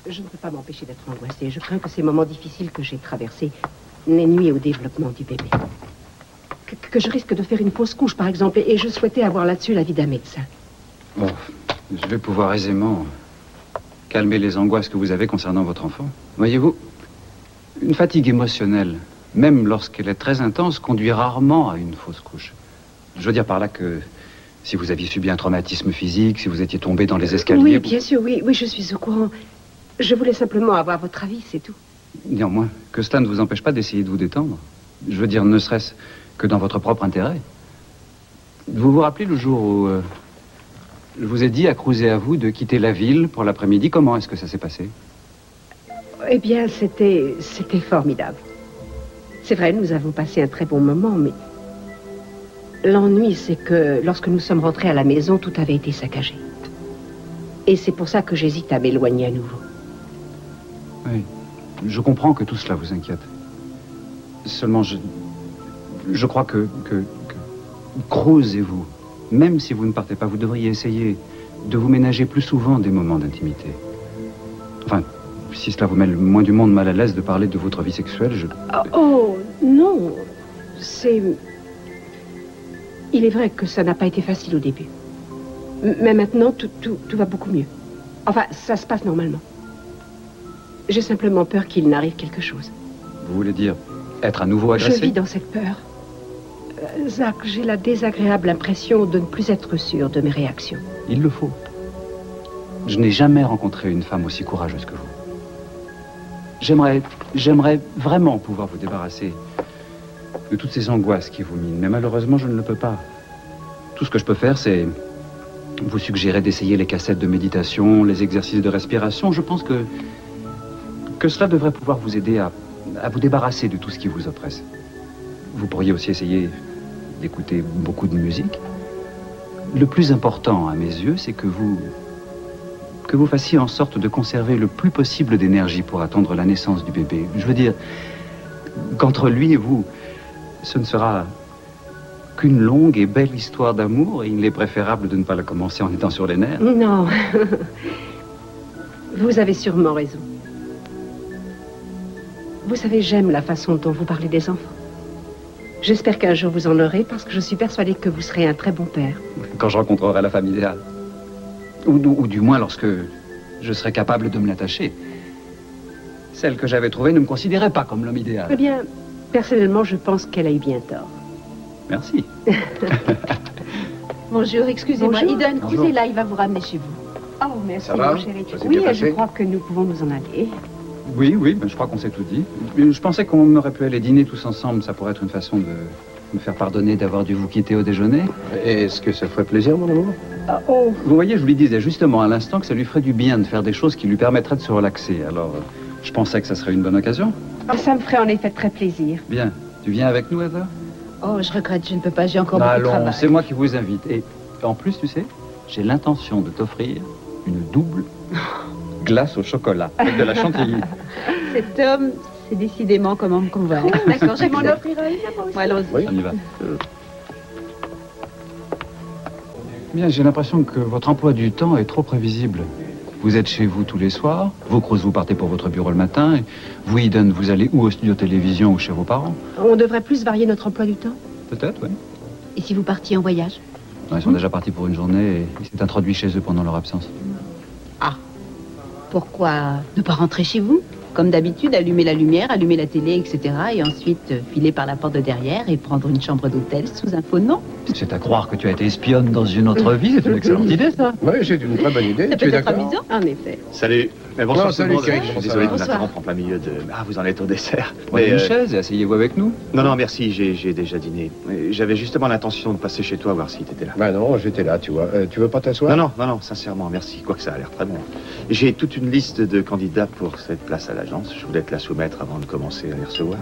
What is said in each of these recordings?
Je ne peux pas m'empêcher d'être angoissée. Je crains que ces moments difficiles que j'ai traversés n'aient nuit au développement du bébé. Que je risque de faire une fausse couche, par exemple, et je souhaitais avoir là-dessus l'avis d'un médecin. Bon, je vais pouvoir aisément calmer les angoisses que vous avez concernant votre enfant. Voyez-vous, une fatigue émotionnelle, même lorsqu'elle est très intense, conduit rarement à une fausse couche. Je veux dire par là que si vous aviez subi un traumatisme physique, si vous étiez tombé dans les escaliers... Oui, bien sûr, oui, je suis au courant. Je voulais simplement avoir votre avis, c'est tout. Néanmoins, que cela ne vous empêche pas d'essayer de vous détendre. Je veux dire, ne serait-ce que dans votre propre intérêt. Vous vous rappelez le jour où je vous ai dit à Cruz et à vous de quitter la ville pour l'après-midi? Comment est-ce que ça s'est passé? Eh bien, c'était formidable. C'est vrai, nous avons passé un très bon moment, mais... l'ennui, c'est que lorsque nous sommes rentrés à la maison, tout avait été saccagé. Et c'est pour ça que j'hésite à m'éloigner à nouveau. Oui, je comprends que tout cela vous inquiète. Seulement, je crois que Cruz et vous, même si vous ne partez pas, vous devriez essayer de vous ménager plus souvent des moments d'intimité. Enfin, si cela vous met le moins du monde mal à l'aise de parler de votre vie sexuelle, Oh, non, c'est... Il est vrai que ça n'a pas été facile au début. Mais maintenant, tout va beaucoup mieux. Enfin, ça se passe normalement. J'ai simplement peur qu'il n'arrive quelque chose. Vous voulez dire être à nouveau agressé? Je vis dans cette peur. Zach, j'ai la désagréable impression de ne plus être sûr de mes réactions. Il le faut. Je n'ai jamais rencontré une femme aussi courageuse que vous. J'aimerais vraiment pouvoir vous débarrasser de toutes ces angoisses qui vous minent, mais malheureusement, je ne le peux pas. Tout ce que je peux faire, c'est vous suggérer d'essayer les cassettes de méditation, les exercices de respiration. Je pense que cela devrait pouvoir vous aider à vous débarrasser de tout ce qui vous oppresse. Vous pourriez aussi essayer d'écouter beaucoup de musique. Le plus important, à mes yeux, c'est que vous fassiez en sorte de conserver le plus possible d'énergie pour attendre la naissance du bébé. Je veux dire qu'entre lui et vous, ce ne sera qu'une longue et belle histoire d'amour, et il est préférable de ne pas la commencer en étant sur les nerfs. Non. Vous avez sûrement raison. Vous savez, j'aime la façon dont vous parlez des enfants. J'espère qu'un jour vous en aurez, parce que je suis persuadée que vous serez un très bon père. Quand je rencontrerai la femme idéale. Ou du moins lorsque je serai capable de me l'attacher. Celle que j'avais trouvée ne me considérait pas comme l'homme idéal. Eh bien, personnellement, je pense qu'elle a eu bien tort. Merci. Bonjour, excusez-moi. Eden, Cruz est là, il va vous ramener chez vous. Oh, merci, Ça va, mon chéri. ça s'est Oui, bien je passé crois que nous pouvons nous en aller. Oui, mais je crois qu'on s'est tout dit. Je pensais qu'on aurait pu aller dîner tous ensemble. Ça pourrait être une façon de me faire pardonner d'avoir dû vous quitter au déjeuner. Est-ce que ça ferait plaisir, mon amour? Oh, Vous voyez, je lui disais justement à l'instant que ça lui ferait du bien de faire des choses qui lui permettraient de se relaxer. Alors, je pensais que ça serait une bonne occasion. ça me ferait en effet très plaisir. Bien. Tu viens avec nous, Heather? Oh, je regrette, je ne peux pas, j'ai encore beaucoup de Allons, travail. c'est moi qui vous invite. Et en plus, tu sais, j'ai l'intention de t'offrir une double glace au chocolat avec de la chantilly. Cet homme, c'est décidément comment me convaincre. D'accord, je vais m'en offrir une à moi aussi. Allons-y. Oui. On y va. Bien, j'ai l'impression que votre emploi du temps est trop prévisible. Vous êtes chez vous tous les soirs, vous, Cruz, vous partez pour votre bureau le matin, et vous, Eden, vous allez ou au studio télévision ou chez vos parents. On devrait plus varier notre emploi du temps. Peut-être, oui. Et si vous partiez en voyage? Non, ils sont déjà partis pour une journée et il s'est introduit chez eux pendant leur absence. Pourquoi ne pas rentrer chez vous? Comme d'habitude, allumer la lumière, allumer la télé, etc. Et ensuite filer par la porte de derrière et prendre une chambre d'hôtel sous un faux nom. C'est à croire que tu as été espionne dans une autre vie, c'est une excellente idée, ça. Oui, c'est une très bonne idée. Ça Tu peut es être d'accord? amusant. En effet. Salut. Bonsoir Non, tout le salut, monde. Kate. Je suis désolé de vous Bonsoir. interrompre en plein milieu de... Ah, vous en êtes au dessert. Prenez Mais, une chaise et asseyez-vous avec nous. Non, merci, j'ai déjà dîné. J'avais justement l'intention de passer chez toi, voir si t'étais là. Bah non, j'étais là, tu vois. Tu veux pas t'asseoir? Non, sincèrement, merci. Quoique ça a l'air très bon. J'ai toute une liste de candidats pour cette place à l'agence. Je voulais te la soumettre avant de commencer à les recevoir.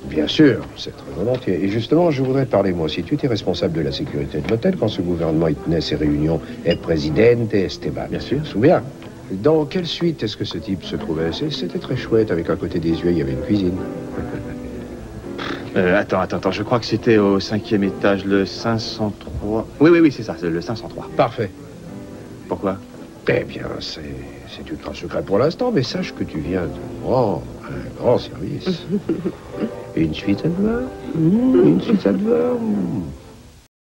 Bien sûr, c'est très volontiers. Et justement, je voudrais te parler, moi aussi. Tu étais responsable de la sécurité de l'hôtel quand ce gouvernement y tenait ses réunions. Et présidente Esteban. Bien sûr. Tu te souviens? Dans quelle suite est-ce que ce type se trouvait? C'était très chouette. Avec à côté des yeux, il y avait une cuisine. Attends, je crois que c'était au 5e étage, le 503. Oui, c'est ça, c'est le 503. Parfait. Pourquoi? Eh bien, c'est ultra secret pour l'instant, mais sache que tu viens de rendre un grand service. Et une suite adverse. Une suite adverse.